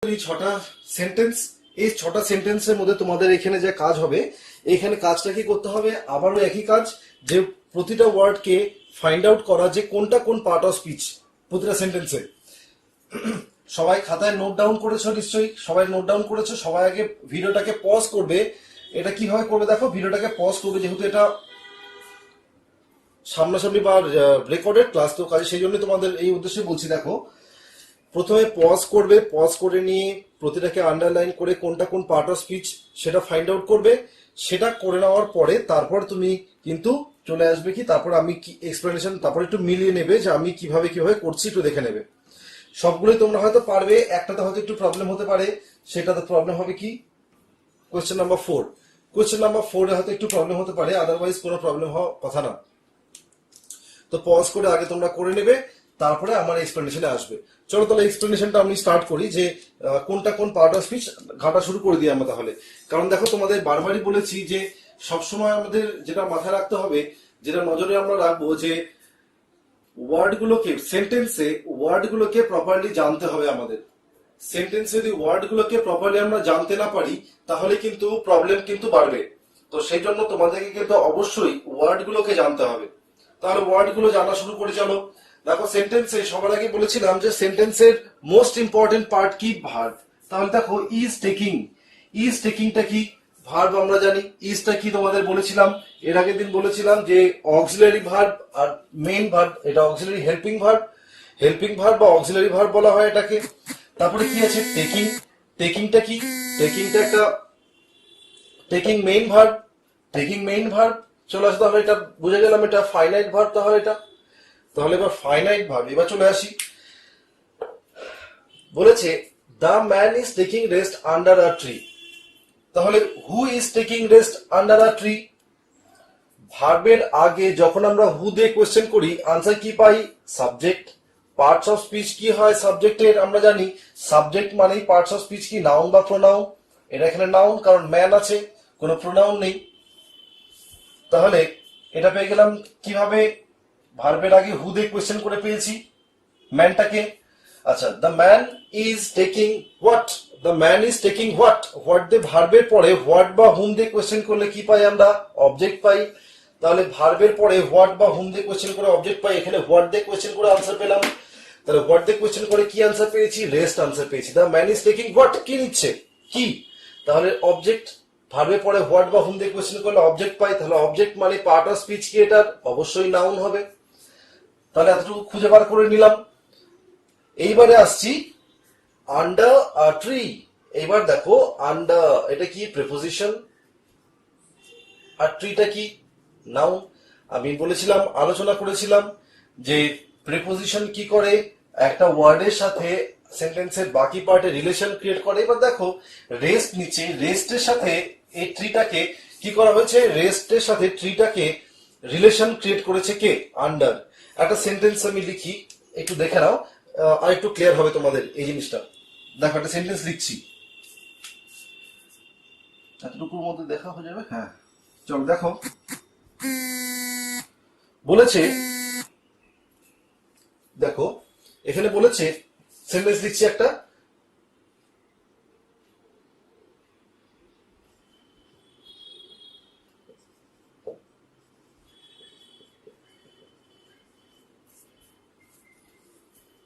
তোমাদের এই 6টা সেন্টেন্স, এই 6টা সেন্টেন্সের মধ্যে তোমাদের এখানে যে কাজ হবে, এখানে কাজটা কি করতে হবে, আবারও একই কাজ, যে প্রতিটা ওয়ার্ডকে ফাইন্ড আউট করা যে কোনটা কোন পার্ট অফ স্পিচ প্রতিটা সেন্টেন্সে। সবাই খাতায় নোট ডাউন করেছো নিশ্চয়ই, সবাই নোট ডাউন করেছো। সবাই আগে ভিডিওটাকে পজ করবে। এটা কিভাবে করবে দেখো, ভিডিওটাকে পজ করবে, যেহেতু এটা সামনাসামনি বা রেকর্ডেড ক্লাস, তো কাজে সেই জন্য তোমাদের এই উদ্দেশ্যে বলছি। দেখো, প্রথমে পজ করবে, পজ করে নিয়ে প্রতিটাকে আন্ডারলাইন করে কোনটা কোন পার্ট অফ স্পিচ সেটা ফাইন্ড আউট করবে। সেটা করে নেওয়ার পরে তারপর তুমি কিন্তু চলে আসবে কি, তারপর আমি কি এক্সপ্লেনেশন, তারপর একটু মিলিয়ে নেবে যে আমি কিভাবে কিভাবে করছি, একটু দেখে নেবে। সবগুলোই তোমরা হয়তো পারবে, একটাতে হয়তো একটু প্রবলেম হতে পারে। সেটাতে প্রবলেম হবে কি, কোয়েশ্চেন নাম্বার 4। কোয়েশ্চেন নাম্বার 4 এ হয়তো একটু প্রবলেম হতে পারে, আদারওয়াইজ কোনো প্রবলেম হওয়ার কথা না। তো পজ করে আগে তোমরা করে নেবে, তারপরে আমার এক্সপ্লেনেশনে আসবে। চলো তাহলে এক্সপ্লেনেশনটা আমি স্টার্ট করি, যে কোনটা কোন পার্ট অফ স্পিচ ঘাটা শুরু করে দিই আমরা তাহলে। কারণ দেখো, তোমাদের বারবারই বলেছি যে সবসময় আমাদের যেটা মাথায় রাখতে হবে, যেটা নজরে আমরা রাখবো, যে ওয়ার্ডগুলোকে সেন্টেন্সে ওয়ার্ডগুলোকে প্রপারলি জানতে হবে আমাদের। সেন্টেন্সে যদি ওয়ার্ডগুলোকে প্রপারলি আমরা জানতে না পারি, তাহলে কিন্তু প্রবলেম কিন্তু বাড়বে। তো সেই জন্য তোমাদেরকে কিন্তু অবশ্যই ওয়ার্ডগুলোকে জানতে হবে। তাহলে ওয়ার্ডগুলো জানা শুরু করে চলো। দেখো, সেন্টেন্সে সবার আগে বলেছিলাম যে সেন্টেন্সের মোস্ট ইম্পর্টেন্ট পার্ট কি, ভার্ব। তাহলে দেখো, ইজ টেকিং, ইজ টেকিংটা কি, ভার্ব আমরা জানি। ইজটা কি তোমাদের বলেছিলাম, এর আগের দিন বলেছিলাম যে অক্সিলারি ভার্ব আর মেইন ভার্ব, এটা auxiliary helping verb, helping verb বা অক্সিলারি ভার্ব বলা হয় এটাকে। তারপরে কি আছে, টেকিং। টেকিংটা কি, টেকিংটা একটা taking main verb, taking main verb চলে আসে। তাহলে এটা বুঝে গেলাম, এটা ফাইনাইট ভার্ব। তাহলে এটা, তাহলে এবার ফাইনাইট ভার্ব এবার চলে আসি। বলেছে the man is taking rest under a tree. তাহলে who is taking rest under a tree. ভার্বের আগে যখন আমরা হু দিয়ে কোয়েশ্চেন করি, আনসার কি পাই, সাবজেক্ট। পার্টস অফ স্পিচ কি হয় সাবজেক্টের, আমরা জানি সাবজেক্ট মানেই পার্টস অফ স্পিচ কি, নাউন বা প্রোনাউন। এটা এখানে নাউন, কারণ ম্যান আছে, কোনো প্রোনাউন নেই। তাহলে এটা পেয়ে গেলাম কিভাবে, ভার্বের আগে হু দিয়ে কোয়েশ্চেন করে পেয়েছি ম্যানটাকে। আচ্ছা, the man is taking what, the man is taking what, what দিয়ে ভার্বের পরে হোয়াট বা হুম দিয়ে কোয়েশ্চেন করলে কি পাই আমরা, অবজেক্ট পাই। তাহলে ভার্বের পরে হোয়াট বা হুম দিয়ে কোয়েশ্চেন করে অবজেক্ট পাই, এখানে হোয়াট দিয়ে কোয়েশ্চেন করে আনসার পেলাম। তাহলে হোয়াট দিয়ে কোয়েশ্চেন করে কি আনসার পেয়েছি, রেস্ট আনসার পেয়েছি। The man is taking what, কি নিচ্ছে, কি, তাহলে অবজেক্ট। ভার্বের পরে হোয়াট বা হুম দিয়ে কোয়েশ্চেন করলে অবজেক্ট পাই, তাহলে অবজেক্ট মানে পার্ট অফ স্পিচ কি, এটার অবশ্যই নাউন হবে। তাহলে এতটুকু খুঁজে বার করে নিলাম। এইবারে আসছি আন্ডার আ ট্রি। এবার দেখো, আন্ডার এটা কি, প্রিপোজিশন, আর ট্রিটা কি, নাউন। আমি বলেছিলাম, আলোচনা করেছিলাম যে প্রিপোজিশন কি করে, একটা ওয়ার্ডের সাথে সেন্টেন্সের বাকি পার্টে রিলেশন ক্রিয়েট করে। এবার দেখো, রেস্ট নিচে, রেস্টের সাথে এই ট্রিটাকে কি করা হয়েছে, রেস্টের সাথে ট্রিটাকে রিলেশন ক্রিয়েট করেছে কে, আন্ডার। একটা সেন্টেন্স আমি লিখি, একটু দেখে নাও, আর একটু ক্লিয়ার হবে তোমাদের এই জিনিসটা। দেখো, একটা সেন্টেন্স লিখছি, এতটুকুর মধ্যে দেখা হয়ে যাবে। হ্যাঁ, চলো দেখো, বলেছে, দেখো এখানে বলেছে, সেন্টেন্স লিখছি একটা,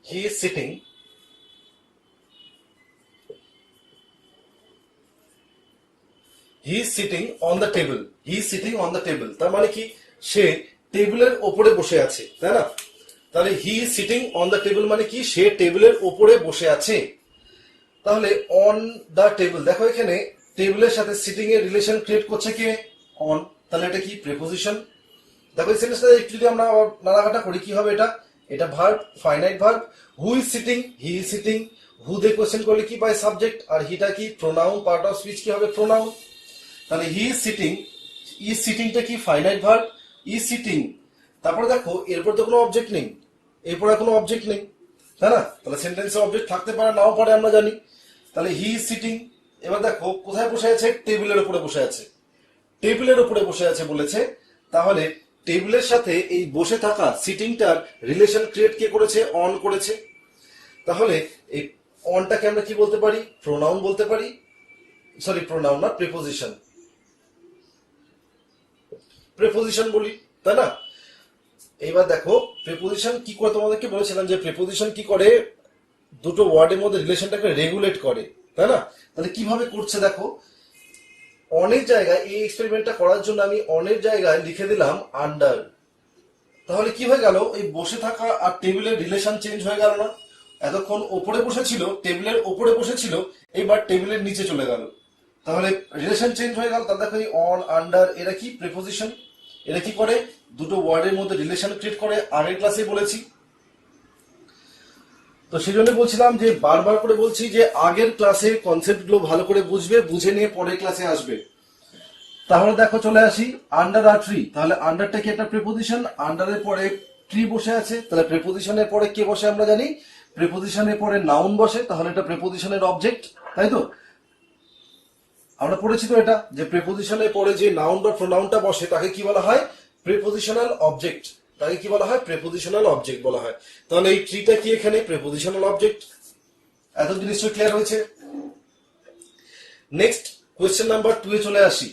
he is sitting, he is sitting on the table, he is sitting on the table। তার মানে কি, সে টেবিলের ওপরে বসে আছে, তাই না। তাহলে he is sitting on the table মানে কি, সে টেবিলের ওপরে বসে আছে। তাহলে অন দ্য টেবিল, দেখো এখানে টেবিলের সাথে সিটিং এর রিলেশন ক্রিয়েট করছে কে, অন। তাহলে এটা কি, প্রিপোজিশন। দেখো এই সেন্টেন্সটা একটু যদি আমরা নাড়াঘাটা করি, কি হবে এটা, এটা verb, finite verb. Who is sitting, he is sitting, who দিয়ে কোয়েশ্চেন করলে কি পাই, সাবজেক্ট, আর হিটা কি, প্রোনাউন, পার্ট অফ স্পিচ কি হবে, প্রোনাউন। তাহলে হি ইজ সিটিং, ইজ সিটিংটা কি, ফাইনাইট ভার্ব, ইজ সিটিং। তারপরে দেখো, এরপর তো কোনো অবজেক্ট নেই, এরপরে কোনো অবজেক্ট নেই, তাই না। তাহলে সেন্টেন্সে অবজেক্ট থাকতে পারে, নাও পারে, আমরা জানি। তাহলে হি ইজ সিটিং। এবার দেখো কোথায় বসে আছে, টেবিলের উপরে বসে আছে, টেবিলের উপরে বসে আছে বলেছে। তাহলে টেবিলের সাথে এই বসে থাকা সিটিংটার রিলেশন ক্রিয়েট কে করেছে, অন করেছে। তাহলে এই অনটাকে আমরা কি বলতে পারি? প্রোনাউন বলতে পারি, সরি প্রোনাউন না, প্রিপোজিশন, প্রিপোজিশন বলি, তাই না? এইবার দেখো প্রিপোজিশন কি করে, তোমাদেরকে বলেছিলাম যে প্রিপোজিশন কি করে, দুটো ওয়ার্ডের মধ্যে রিলেশনটাকে রেগুলেট করে, তাই না? তাহলে কিভাবে করছে দেখো, অনেক জায়গায় এই এক্সপেরিমেন্টটা করার জন্য আমি অনেক জায়গায় লিখে দিলাম আন্ডার। তাহলে কি হয়ে গেল, এই বসে থাকা আর টেবিলের রিলেশন চেঞ্জ হয়ে গেল না? এতক্ষণ ওপরে বসেছিল, টেবিলের ওপরে বসেছিল, এবার টেবিলের নিচে চলে গেল, তাহলে রিলেশন চেঞ্জ হয়ে গেল। তাহলে দেখো এই অন আন্ডার এরা কি প্রিপোজিশন, এরা কি করে, দুটো ওয়ার্ডের মধ্যে রিলেশন ক্রিয়েট করে, আগের ক্লাসে বলেছি। তো সেই জন্য বলছিলাম যে বারবার করে বলছি যে আগের ক্লাসে কনসেপ্ট গুলো ভালো করে বুঝবে, বুঝে নিয়ে পরের ক্লাসে আসবে। তাহলে দেখো চলে আসি আন্ডার আর ট্রি। তাহলে আন্ডারটা কি একটা প্রিপোজিশন, আন্ডারের পরে ট্রি বসে আছে, তাহলে প্রিপোজিশনের পরে কে বসে আমরা জানি, প্রিপোজিশনের পরে নাউন বসে, তাহলে এটা প্রিপোজিশনের অবজেক্ট, তাই তো? আমরা পড়েছি তো এটা, যে প্রিপোজিশনের পরে যে নাউন বা প্রোনাউনটা বসে তাকে কি বলা হয়, প্রিপোজিশনাল অবজেক্ট, তাকে কি বলা হয়, প্রিপোজিশনাল অবজেক্ট বলা হয়। তাহলে এই ট্রিটা কি এখানে প্রিপোজিশনাল অবজেক্ট। এত নিশ্চয়ই ক্লিয়ার হয়েছে। নেক্সট কোয়েশ্চেন নাম্বার 2 এ চলে আসি।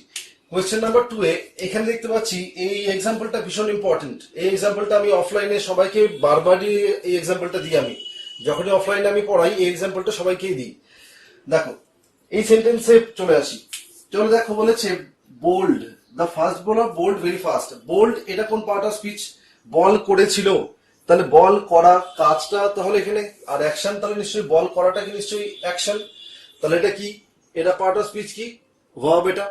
কোয়েশ্চেন নাম্বার 2 এ এখানে দেখতে পাচ্ছি এই এক্সাম্পলটা ভীষণ ইম্পর্টেন্ট। এই এক্সাম্পলটা আমি অফলাইনে সবাইকে বারবারই এই এক্সাম্পলটা দিই, আমি যখনই অফলাইনে আমি পড়াই এই এক্সাম্পলটা সবাইকেই দিই। দেখো এই সেন্টেন্সে চলে আসি। চলো দেখো বলেছে bowled, the first bowler bowled very fast. Bowled এটা কোন পার্ট অফ স্পিচ, বল করেছিল, তাহলে বল করা কাজটা তাহলে এখানে, আর অ্যাকশন তাহলে নিশ্চয়ই বল করাটা কি নিশ্চয়ই অ্যাকশন, তাহলে এটা কি, এটা পার্ট অফ স্পিচ কি, ভার্ব এটা।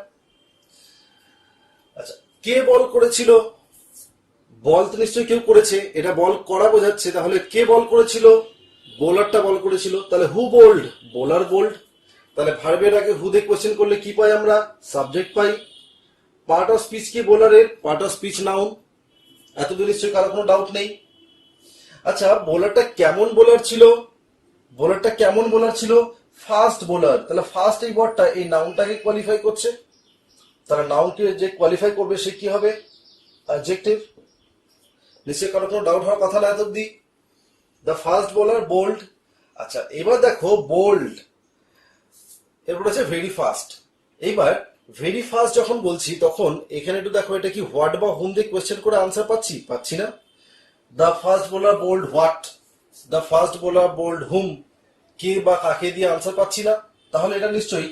আচ্ছা কে বল করেছিল, বল তো নিশ্চয়ই কেউ করেছে, এটা বল করা বোঝাচ্ছে, তাহলে কে বল করেছিল, বোলারটা বল করেছিল, তাহলে হু বোল্ড, বোলার বোল্ড। তাহলে ভার্বের আগে হু দিয়ে কোয়েশ্চেন করলে কি পাই আমরা, subject pi. Part of speech কি বোলারের, পার্ট অফ স্পিচ নাউন, এতদূর নিশ্চয়ই কারো কোনো ডাউট নেই। আচ্ছা বোলারটা কেমন বোলার ছিল, বোলারটা কেমন বোলার ছিল, ফাস্ট বোলার, তাহলে ফাস্ট এই ওয়ার্ডটা এই নাউনটাকে কোয়ালিফাই করছে, তাহলে নাউনকে যে কোয়ালিফাই করবে সে কি হবে, অ্যাডজেক্টিভ। নিশ্চয়ই কারো কোনো ডাউট হওয়ার কথা না এত অব্দি। The fast bowler bowled. আচ্ছা এবার দেখো বোল্ড, এরপর আছে ভেরি ফাস্ট। এইবার ভেরি ফাস্ট যখন বলছি তখন এখানে একটু দেখো এটা কি হোয়াট বা হুম দিয়ে কোয়েশ্চেন করে আনসার পাচ্ছি, পাচ্ছি না। The first bowler bowled what, the first bowler bowled whom, কে বা কাকে দিয়ে আনসার পাচ্ছি না, তাহলে এটা নিশ্চয়ই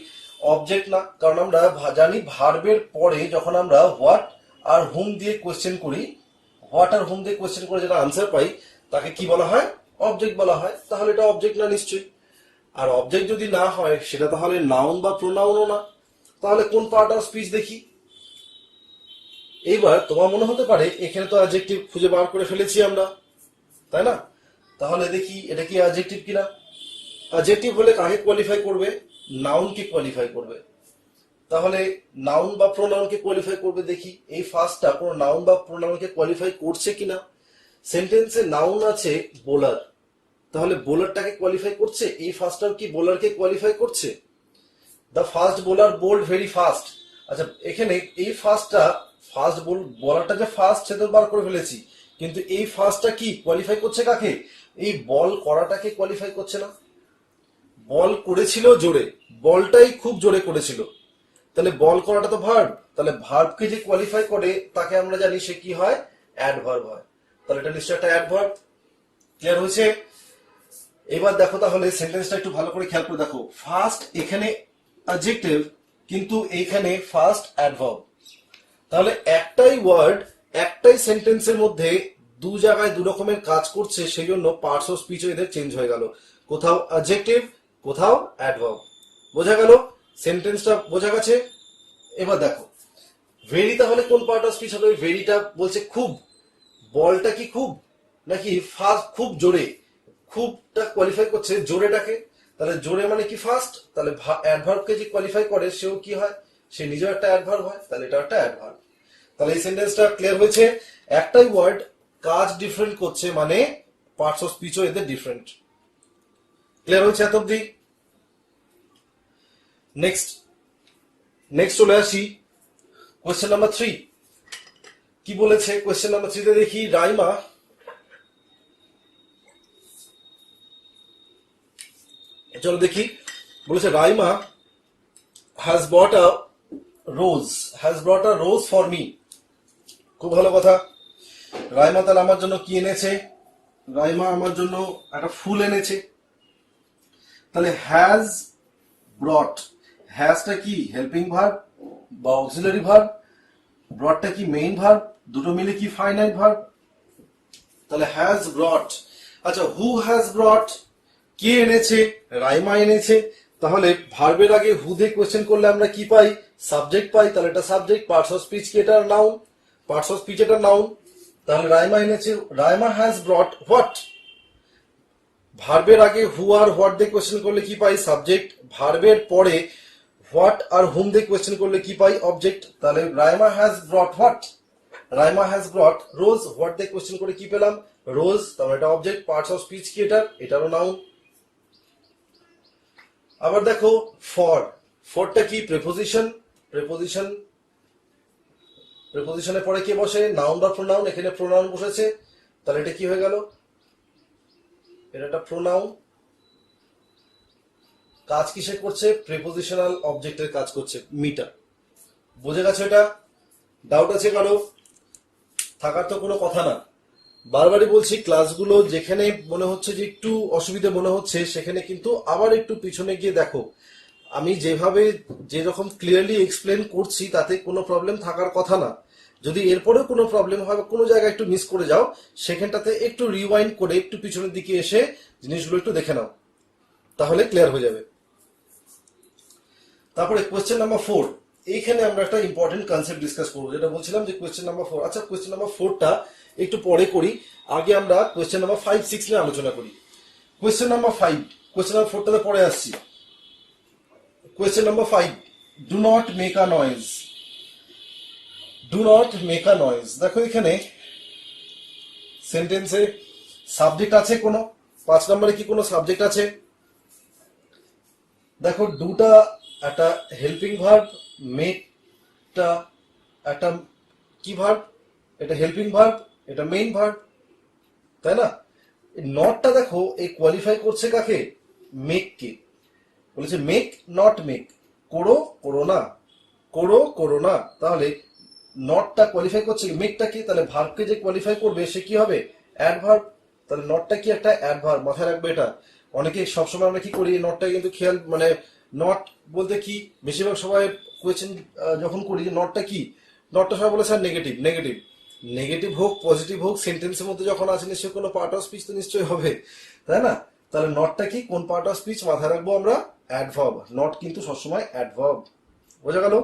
অবজেক্ট না, কারণ আমরা জানি ভার্বের পরে যখন আমরা হোয়াট আর হুম দিয়ে কোয়েশ্চেন করি, হোয়াট আর হুম দিয়ে কোয়েশ্চেন করে যেটা আনসার পাই তাকে কি বলা হয়, অবজেক্ট বলা হয়, তাহলে এটা অবজেক্ট না নিশ্চয়ই। আর অবজেক্ট যদি না হয় সেটা তাহলে নাউন বা প্রোনাউনও না, তাহলে কোন পার্ট অফ স্পিচ দেখি। এইবার তোমার মনে হতে পারে এখানে তো অ্যাডজেক্টিভ খুঁজে বার করে ফেলেছি আমরা, তাই না? তাহলে দেখি এটা কি অ্যাডজেক্টিভ কিনা। অ্যাডজেক্টিভ হলে কাকে কোয়ালিফাই করবে, নাউনকে কোয়ালিফাই করবে, তাহলে নাউন বা প্রোনাউনকে কোয়ালিফাই করবে। দেখি এই ফার্স্টটা কোনো নাউন বা প্রোনাউনকে কোয়ালিফাই করছে কিনা। সেন্টেন্সে নাউন আছে বোলার, তাহলে বোলারটাকে কোয়ালিফাই করছে, এই ফার্স্টটাও কি বোলারকে কোয়ালিফাই করছে। The first bowler bowled very fast. আচ্ছা এখানে এই ফার্স্টটা, ফার্স্ট বলারটা যে ফার্স্ট সে তো বার করে ফেলেছি, কিন্তু এই ফার্স্টটা কি কোয়ালিফাই করছে কাকে, এই বল করাটাকে কোয়ালিফাই করছে না। বল করেছিল জোরে, বলটাই খুব জোরে করেছিল, তাহলে বল করাটা তো ভার্ব, তাহলে ভার্বকে যে কোয়ালিফাই করে তাকে আমরা জানি সে কি হয়, অ্যাডভার্ব হয়, তাহলে এটা নিশ্চয়ই একটা অ্যাডভার্ব। ক্লিয়ার হয়েছে। এবার দেখো তাহলে সেন্টেন্সটা একটু ভালো করে খেয়াল করে দেখো, ফার্স্ট এখানে অ্যাডজেক্টিভ কিন্তু এইখানে ফার্স্ট অ্যাডভার্ব, তাহলে একটাই ওয়ার্ড একটাই সেন্টেন্সের মধ্যে দু জায়গায় দু রকমের কাজ করছে, সেই জন্য পার্টস অফ স্পিচ এদের চেঞ্জ হয়ে গেল, কোথাও অ্যাডজেক্টিভ কোথাও অ্যাডভার্ব। বোঝা গেল, সেন্টেন্সটা বোঝা গেছে। এবার দেখো ভেরি, তাহলে কোন পার্ট অফ স্পিচ হবে, ভেরিটা বলছে খুব, বলটা কি খুব নাকি ফাস্ট, খুব জোরে, খুবটা কোয়ালিফাই করছে জোরেটাকে, তাহলে জোরে মানে কি ফাস্ট, তাহলে অ্যাডভার্বকে যে কোয়ালিফাই করে সেও কি হয়, সে নিজেও একটা অ্যাডভার্ব হয়, তাহলে এটা একটা অ্যাডভার্ব। তাহলে এই সেন্টেন্সটা ক্লিয়ার হয়েছে, একটাই ওয়ার্ড কাজ ডিফারেন্ট করছে মানে পার্টস অফ স্পিচও এদের ডিফারেন্ট। ক্লিয়ার হয়েছে এত অব্দি। নেক্সট নেক্সট চলে আসি কোয়েশ্চেন নাম্বার 3। কি বলেছে কোয়েশ্চেন নাম্বার 3 তে দেখি, রাইমা চলো দেখি, বলেছে Raima has brought a rose for me. খুব ভালো কথা। রাইমা তাহলে আমার জন্য কি এনেছে? রাইমা আমার জন্য একটা ফুল এনেছে। তাহলে হ্যাজ ব্রট, হ্যাজটা কি হেল্পিং ভার্ব বা অক্সিলারি ভার্ব, ব্রটটা কি মেইন ভার্ব, দুটো মিলে কি ফাইনাইট ভার্ব। তাহলে হ্যাজ ব্রট। আচ্ছা, হু হ্যাজ ব্রট, কে এনেছে? রাইমা এনেছে। তাহলে ভার্বের আগে হু দিয়ে কোয়েশ্চেন করলে আমরা কি পাই? সাবজেক্ট পাই। তাহলে এটা সাবজেক্ট, পার্টস অফ স্পিচ কি এটা নাউন, পার্টস অফ স্পিচ এটা নাউন। তাহলে রাইমা এনেছে, রাইমা হ্যাজ ব্রট হোয়াট। ভার্বের আগে হু আর হোয়াট দিয়ে কোয়েশ্চেন করলে কি পাই? সাবজেক্ট। ভার্বের পরে হোয়াট আর হুম দিয়ে কোয়েশ্চেন করলে কি পাই? অবজেক্ট। তাহলে Raima has brought what, Raima has brought rose. What দিয়ে কোয়েশ্চেন করে কি পেলাম? রোজ। তাহলে এটা অবজেক্ট, পার্টস অফ স্পিচ কি এটারও নাউন। আবার দেখো ফর, ফরটা কি? প্রেপোজিশন। প্রেপোজিশনের পরে কে বসে? নাউন বা প্রোনাউন। এখানে প্রোনাউন বসেছে, তাহলে এটা কি হয়ে গেল? এটা একটা প্রোনাউন। কাজ কিসে করছে? প্রিপোজিশনাল অবজেক্টের কাজ করছে, মিটা। বুঝে গেছে এটা? ডাউট আছে কারো? থাকার তো কোনো কথা না। বারবারই বলছি, ক্লাসগুলো যেখানে মনে হচ্ছে যে একটু অসুবিধা মনে হচ্ছে, সেখানে কিন্তু আবার একটু পিছনে গিয়ে দেখো। আমি যেভাবে যেরকম ক্লিয়ারলি এক্সপ্লেন করছি তাতে কোনো প্রবলেম থাকার কথা না। যদি এরপরেও কোনো প্রবলেম হয় বা কোনো জায়গায় একটু মিস করে যাও, সেখানটাতে একটু রিওয়াইন্ড করে একটু পিছনের দিকে এসে জিনিসগুলো একটু দেখে নাও, তাহলে ক্লিয়ার হয়ে যাবে। তারপরে কোয়েশ্চেন নাম্বার 4, এইখানে আমরা একটা ইম্পর্টেন্ট কনসেপ্ট ডিসকাস করবো, যেটা বলছিলাম যে কোয়েশ্চেন নাম্বার 4। আচ্ছা, কোয়েশ্চেন নাম্বার 4টা একটু পরে করি, আগে আমরা কোয়েশ্চেন নাম্বার 5, 6 নিয়ে আলোচনা করি। কোয়েশ্চেন নাম্বার 5, কোয়েশ্চেন নাম্বার 4টাতে পরে আসছি। Question number 5, do not make a noise. Do not make a noise. দেখো এখানে সেন্টেন্সে সাবজেক্ট আছে কোনো? 5 নম্বরে কি কোনো সাবজেক্ট আছে? দেখো, ডুটা একটা হেল্পিং ভার্ব, মেকটা একটা কি ভার্ব? এটা হেল্পিং ভার্ব, এটা মেইন ভার্ব, তাই না? নটটা দেখো এই কোয়ালিফাই করছে কাকে? মেককে। বলেছে মেক নট মেক, করো করো না, করো করো না। তাহলে নটটা কোয়ালিফাই করছে মেকটা কি? তাহলে ভার্বকে যে কোয়ালিফাই করবে সে কি হবে? অ্যাডভার্ব। তাহলে নটটা কি? একটা অ্যাডভার্ব, মাথায় রাখবে এটা। অনেকে সবসময় আমরা কি করি, নটটা কিন্তু খেয়াল, মানে নট বলতে কি, বেশিরভাগ সময় কোয়েশ্চেন যখন করি নটটা কি, নটটা সবাই বলে স্যার নেগেটিভ। নেগেটিভ নেগেটিভ হোক পজিটিভ হোক, সেন্টেন্সের মধ্যে যখন আছে নিশ্চয়ই কোনো পার্ট অফ স্পিচ তো নিশ্চয়ই হবে, তাই না? তাহলে নটটা কি? কোন পার্ট অফ স্পিচ? মাথায় রাখবো আমরা অ্যাডভার্ব। নট কিন্তু সবসময় অ্যাডভার্ব। বোঝা গেল?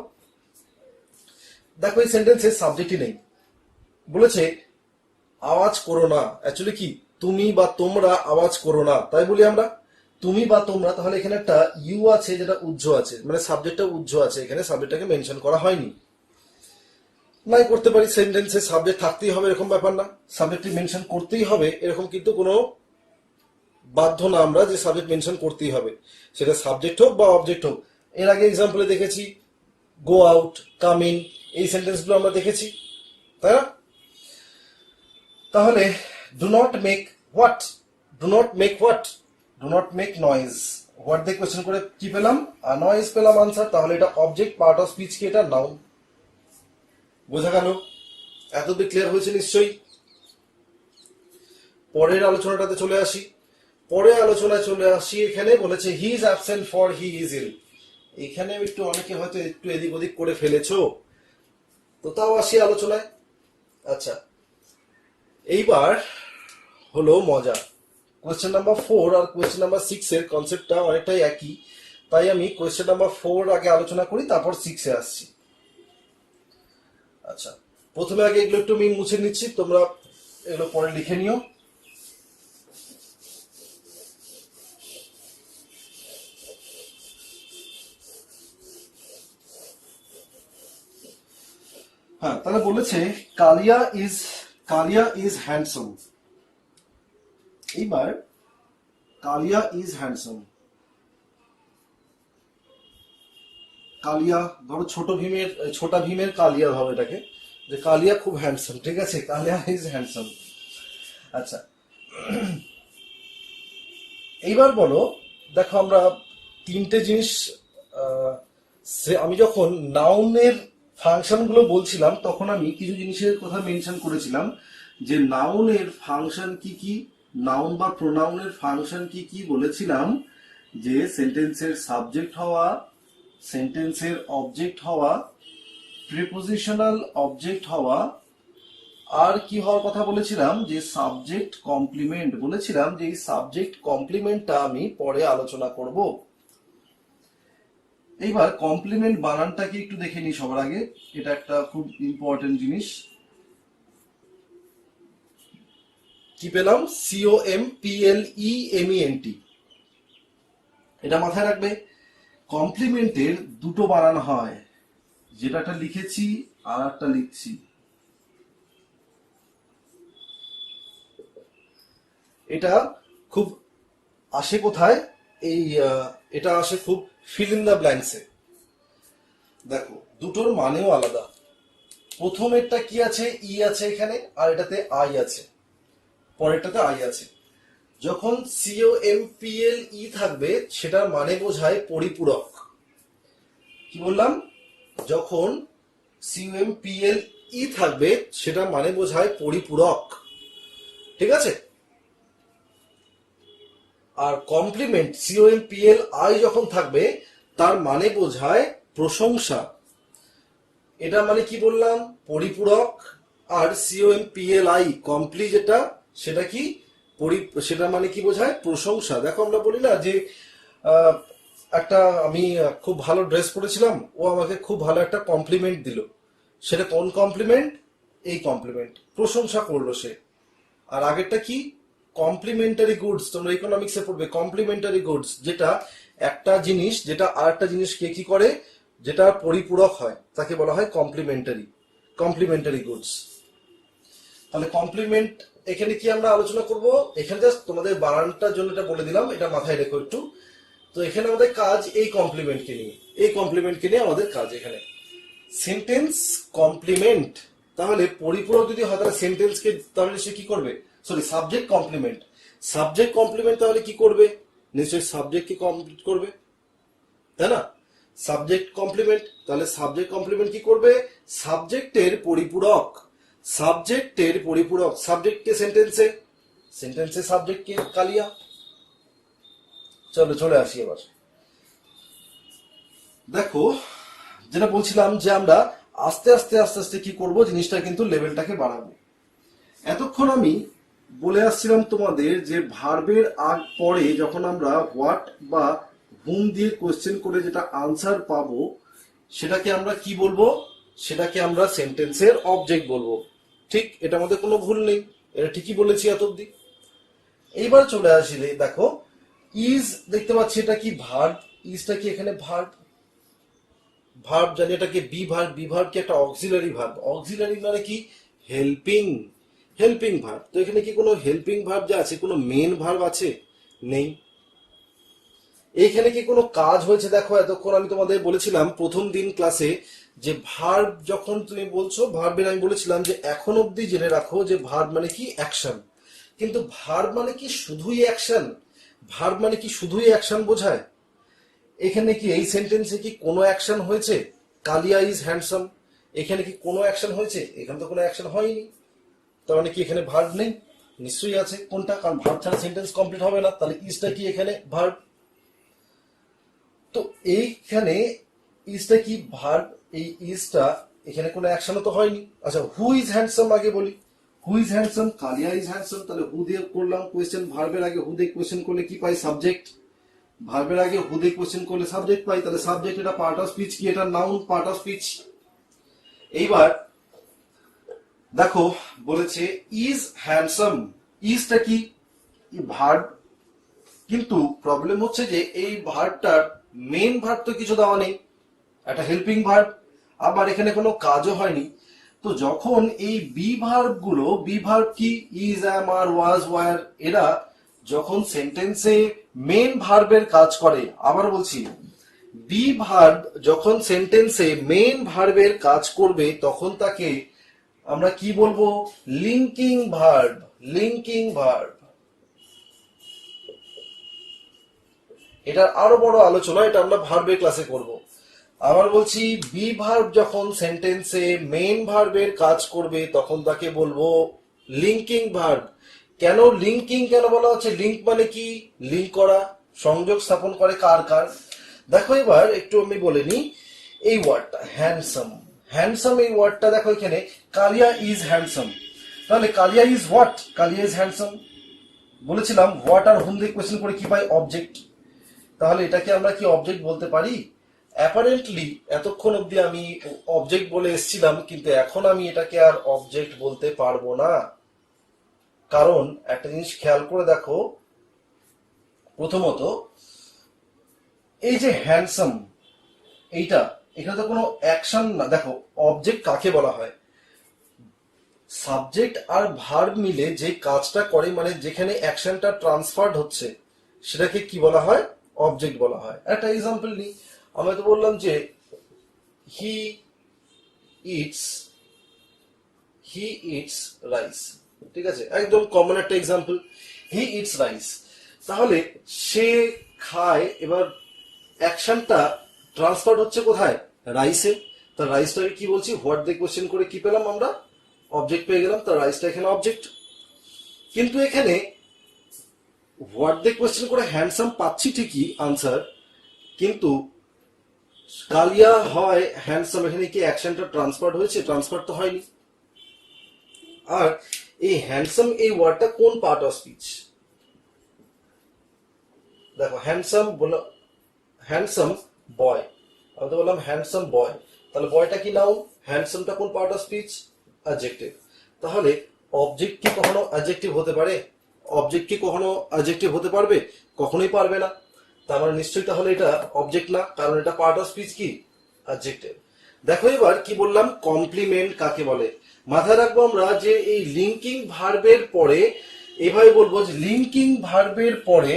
দেখো এই সেন্টেন্সে সাবজেক্টই নেই। বলেছে আওয়াজ করো না, অ্যাকচুয়ালি কি? তুমি বা তোমরা আওয়াজ করো না, তাই বলি আমরা তুমি বা তোমরা। তাহলে এখানে একটা ইউ আছে যেটা উজ্জ আছে, মানে সাবজেক্টটা উজ্জ আছে, এখানে সাবজেক্টটাকে মেনশন করা হয়নি। নাই করতে পারি, সেন্টেন্সে সাবজেক্ট থাকতেই হবে এরকম ব্যাপার না, সাবজেক্টটি মেনশন করতেই হবে এরকম কিন্তু কোনো বাধ্য না আমরা যে সাবজেক্ট মেনশন করতেই হবে, সেটা সাবজেক্ট হোক বা অবজেক্ট হোক। এর আগে এক্সাম্পলে দেখেছি গো আউট, কাম ইন, এই সেন্টেন্সগুলো আমরা দেখেছি, তাই না? তাহলে do not make what, do not make what, do not make noise. What দিয়ে কোয়েশ্চেন করে কি পেলাম? নয়েজ পেলাম আনসার। তাহলে এটা অবজেক্ট, পার্ট অফ স্পিচ কি? এটা নাউন। বোঝা গেল? এতদিন ক্লিয়ার হয়েছে নিশ্চয়ই। পরের আলোচনাটাতে চলে আসি। পরের আলোচনায় চলে আসি, এখানে বলেছে he is absent for he is ill. এখানে একটু অনেকে হয়তো একটু এদিক ওদিক করে ফেলেছো, তো তাও আসি আলোচনায়। আচ্ছা, এইবার হলো মজা। কোয়েশ্চেন নাম্বার 4 আর কোয়েশ্চেন নাম্বার 6 এর কনসেপ্টটা অনেকটাই একই, তাই আমি কোয়েশ্চেন নাম্বার 4 আগে আলোচনা করি, তারপর 6 এ আসছি। আচ্ছা, প্রথমে আগে এগুলো একটু আমি মুছে নিচ্ছি, তোমরা এগুলো পরে লিখে নিও। হ্যাঁ, তাহলে বলেছে কালিয়া ইজ হ্যান্ডসাম। এইবার কালিয়া ইজ হ্যান্ডসাম, কালিয়া ধরো ছোটা ভীমের কালিয়া ভাবে এটাকে, যে কালিয়া খুব হ্যান্ডসাম, ঠিক আছে? কালিয়া ইজ হ্যান্ডসাম। আচ্ছা, এইবার বলো দেখো আমরা তিনটে জিনিস, আমি যখন নাউনের ফাংশন গুলো বলছিলাম তখন আমি কিছু জিনিসের কথা মেনশন করেছিলাম যে নাউনের ফাংশন কি কি, নাউন বা প্রোনাউনের ফাংশন কি কি বলেছিলাম যে সেন্টেন্সের সাবজেক্ট হওয়া, সেন্টেন্সের অবজেক্ট হওয়া, প্রিপোজিশনাল অবজেক্ট হওয়া, আর কি হওয়ার কথা বলেছিলাম যে সাবজেক্ট কমপ্লিমেন্ট, বলেছিলাম যে এই সাবজেক্ট কমপ্লিমেন্টটা আমি পরে আলোচনা করব। এইবার কমপ্লিমেন্ট বানানটাকে একটু দেখে নিই সবার আগে, এটা একটা খুব ইম্পর্টেন্ট জিনিস। কি পেলাম? COMPLEMENT, এটা মাথায় রাখবে। কমপ্লিমেন্টের দুটো বানান হয়, যেটাটা লিখেছি আর একটা লিখছি। এটা খুব আসে কোথায়? এই এটা আসে খুব ফিল ইন দ্য ব্ল্যাঙ্কসে। দেখো দুটোর মানেও আলাদা। প্রথমেরটা কি আছে? ই আছে এখানে, আর এটাতে আই আছে, পরেরটাতে আই আছে। যখন COMPLE থাকবে সেটার মানে বোঝায় পরিপূরক। কি বললাম? যখন COMPLE থাকবে সেটা মানে বোঝায় পরিপূরক, ঠিক আছে? আর কমপ্লিমেন্ট COMPLI যখন থাকবে তার মানে বোঝায় প্রশংসা। এটা মানে কি বললাম? পরিপূরক। আর COMPLI কমপ্লি যেটা, সেটা কি? সেটা মানে কি বোঝায়? প্রশংসা। দেখো আমরা বলি না যে আহ, একটা আমি খুব ভালো ড্রেস পরেছিলাম, ও আমাকে খুব ভালো একটা কমপ্লিমেন্ট দিল। সেটা কোন কমপ্লিমেন্ট? এই কমপ্লিমেন্ট, প্রশংসা করলো সে। আর আগেরটা কি? Complementary goods. তোমরা ইকোনমিক্সে পড়বে কমপ্লিমেন্টারি গুডস, যেটা একটা জিনিস যেটা আরেকটা জিনিসকে কি করে, যেটা পরিপূরক হয় তাকে বলা হয় কমপ্লিমেন্টারি, কমপ্লিমেন্টারি গুডস। তাহলে কমপ্লিমেন্ট এখানে কি আমরা আলোচনা করব? এখানে জাস্ট তোমাদের বানানটার জন্য এটা বলে দিলাম, এটা মাথায় রেখো একটু। তো এখানে আমাদের কাজ এই কমপ্লিমেন্টকে নিয়ে, এই কমপ্লিমেন্টকে নিয়ে আমাদের কাজ এখানে। সেন্টেন্স কমপ্লিমেন্ট, তাহলে পরিপূরক যদি হয় তাহলে সেন্টেন্সকে, তাহলে সে কি করবে? Sorry, subject complement. Subject complement তাহলে কি করবে? নিশ্চয়ই সাবজেক্টকে কমপ্লিট করবে, তাই না? সাবজেক্ট কমপ্লিমেন্ট, তাহলে সাবজেক্ট কমপ্লিমেন্ট কি করবে? সাবজেক্টের পরিপূরক, সাবজেক্টের পরিপূরক। সাবজেক্টকে সেন্টেন্সে, সেন্টেন্সে সাবজেক্টকে কালিয়া। চলো চলে আসি এবার। দেখো যেটা বলছিলাম যে আমরা আস্তে আস্তে আস্তে আস্তে কি করব, জিনিসটা কিন্তু লেভেলটাকে বাড়াবো। এতক্ষণ আমি বলে আসছিলাম তোমাদের যে ভার্বের আগ পরে যখন আমরা হোয়াট বা হুম দিয়ে কোয়েশ্চেন করে যেটা আনসার পাবো সেটাকে আমরা কি বলবো? সেটাকে আমরা সেন্টেন্সের অবজেক্ট বলবো। ঠিক, এটা আমাদের কোনো ভুল নেই, এটা ঠিকই বলেছি এত অব্দি। এইবার চলে আসলে দেখো ইজ, দেখতে পাচ্ছি এটা কি? ভার্ব। ইজটা কি এখানে ভার্ব? ভার্ব জানি, এটাকে বি ভার্ব। বি ভার্ব কি একটা অক্সিলারি ভার্ব? অক্সিলারি মানে কি? Helping, helping verb. তো এখানে কি কোনো হেল্পিং ভার্ব যা আছে, কোনো মেন ভার্ব আছে? নেই। এইখানে কি কোনো কাজ হয়েছে? দেখো এতক্ষণ আমি তোমাদের বলেছিলাম প্রথম দিন ক্লাসে যে ভার্ব যখন তুমি বলছো, ভার্বের আমি বলেছিলাম যে এখন অব্দি জেনে রাখো যে ভার্ব মানে কি? অ্যাকশন। কিন্তু ভার্ব মানে কি শুধুই অ্যাকশন? ভার্ব মানে কি শুধুই অ্যাকশন বোঝায়? এখানে কি এই সেন্টেন্সে কি কোনো অ্যাকশন হয়েছে? কালিয়া ইজ হ্যান্ডসাম, এখানে কি কোনো অ্যাকশন হয়েছে? এখানে তো কোনো অ্যাকশন হয়নি। তার মানে কি এখানে ভার্ব নেই? নিশ্চয়ই আছে। কোনটা? কারণ ভার্ব ছাড়া সেন্টেন্স কমপ্লিট হবে না। তাহলে ইজটা কি এখানে? ভার্ব। তো এইখানে ইজটা কি? ভার্ব। এই ইজটা এখানে কোনো অ্যাকশনও তো হয়নি। আচ্ছা, হু ইজ হ্যান্ডসাম আগে বলি। Who is handsome? Kalia is handsome. তাহলে হু দিয়ে করলাম কোয়েশ্চেন, ভার্বের আগে হু দিয়ে কোয়েশ্চেন করলে কি পাই? সাবজেক্ট। ভার্বের আগে হু দিয়ে কোয়েশ্চেন করলে সাবজেক্ট পাই। তাহলে সাবজেক্ট, এটা পার্ট অফ স্পিচ কি? এটা নাউন, পার্ট অফ স্পিচ। এইবার দেখো বলেছে ইজ হ্যান্ডসাম, ইজটা কি? ভার্ব। কিন্তু প্রবলেম হচ্ছে যে এই ভার্বটার মেন ভার্ব তো কিছু দেওয়া নেই, একটা হেল্পিং ভার্ব, আবার এখানে কোনো কাজও হয়নি। তো যখন এই বি ভার্ব গুলো, বি ভার্ব কি? Is, am, are, was, were, এরা যখন সেন্টেন্সে মেন ভার্বের কাজ করে, আবার বলছি বি ভার্ব যখন সেন্টেন্সে মেন ভার্বের কাজ করবে তখন তাকে আমরা কি বলবো? Linking verb, linking verb. এটার আরো বড় আলোচনা এটা আমরা ভার্বের ক্লাসে করব। আবার বলছি বি ভার্ব যখন সেন্টেন্সে মেইন ভার্বের কাজ করবে তখন তাকে বলবো লিঙ্কিং ভার্ব। কেন লিঙ্কিং কেন বলা হচ্ছে? লিঙ্ক মানে কি? লিঙ্ক করা, সংযোগ স্থাপন করে কার কার। দেখো এবার একটু আমি বলে নি এই ওয়ার্ডটা হ্যান্ডসাম। হ্যান্ডসাম এই ওয়ার্ডটা দেখো এখানে কালিয়া ইজ হ্যান্ডসাম, তাহলে Kalia is what? Kalia is handsome. বলেছিলাম হোয়াট আর হুম দিয়ে কোয়েশ্চেন করে কি পাই? অবজেক্ট। তাহলে এটাকে আমরা কি অবজেক্ট বলতে পারি? অ্যাপারেন্টলি এতক্ষণ অব্দি আমি অবজেক্ট বলে এসেছিলাম, কিন্তু এখন আমি এটাকে আর অবজেক্ট বলতে পারবো না। কারণ একটা জিনিস খেয়াল করে দেখো, প্রথমত এই যে হ্যান্ডসাম এইটা, এখানে তো কোনো অ্যাকশন না। দেখো অবজেক্ট কাকে বলা হয়? সাবজেক্ট আর ভার্ব মিলে যে কাজটা করে, মানে যেখানে অ্যাকশনটা ট্রান্সফার্ড হচ্ছে, সেটাকে কি বলা হয়? অবজেক্ট বলা হয়। একটা এক্সাম্পল নিই, আমরা তো বললাম যে he eats he eats rice, ঠিক আছে, একদম কমন একটা এক্সাম্পল, হি ইটস রাইস। তাহলে সে খায়, এবার অ্যাকশনটা ট্রান্সফার হচ্ছে কোথায়? রাইসে। তার রাইসটাকে কি বলছি? হোয়াট দিয়ে কোশ্চেন করে কি পেলাম আমরা? অবজেক্ট পেয়ে গেলাম, তার রাইসটা এখানে অবজেক্ট। কিন্তু এখানে হোয়াট দিয়ে কোশ্চেন করে হ্যান্ডসাম পাচ্ছি ঠিকই আনসার, কিন্তু কালিয়া হয় হ্যান্ডসাম, এখানে কি অ্যাকশনটা ট্রান্সফার হয়েছে? ট্রান্সফার তো হয়নি। আর এই হ্যান্ডসাম এই ওয়ার্ডটা কোন পার্ট অফ স্পিচ? দেখো হ্যান্ডসাম বলো, হ্যান্ডসাম বয়, আমি তো বললাম হ্যান্ডসাম বয়, তাহলে বয়টা কি নাউন, হ্যান্ডসামটা কোন পার্ট অফ স্পিচ? অ্যাডজেক্টিভ। তাহলে অবজেক্ট কি কখনো অ্যাডজেক্টিভ হতে পারে? অবজেক্ট কি কখনো অ্যাডজেক্টিভ হতে পারবে? কখনোই পারবে না। তার মানে নিশ্চয়ই তাহলে এটা অবজেক্ট না, কারণ এটা পার্ট অফ স্পিচ কি? অ্যাডজেক্টিভ। দেখো এবার কি বললাম, কমপ্লিমেন্ট কাকে বলে? মাথায় রাখবো আমরা যে এই লিঙ্কিং ভার্বের পরে এভাবে বলবো যে লিঙ্কিং ভার্বের পরে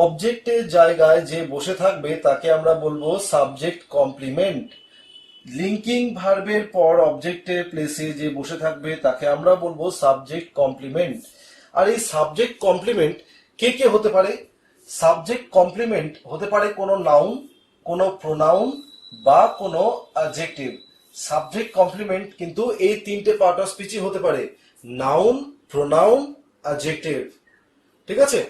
অবজেক্টের জায়গায় যে বসে থাকবে তাকে আমরা বলবো সাবজেক্ট কমপ্লিমেন্ট। লিঙ্কিং ভার্বের পর অবজেক্টের প্লেসে যে বসে থাকবে তাকে আমরা বলবো সাবজেক্ট কমপ্লিমেন্ট। আর এই সাবজেক্ট কমপ্লিমেন্ট কে কে হতে পারে? সাবজেক্ট কমপ্লিমেন্ট হতে পারে কোনো নাউন, কোনো প্রোনাউন বা কোনো অ্যাডজেক্টিভ। সাবজেক্ট কমপ্লিমেন্ট কিন্তু এই তিনটে পার্ট অফ স্পিচই হতে পারে, নাউন, প্রোনাউন, অ্যাডজেক্টিভ। ঠিক আছে?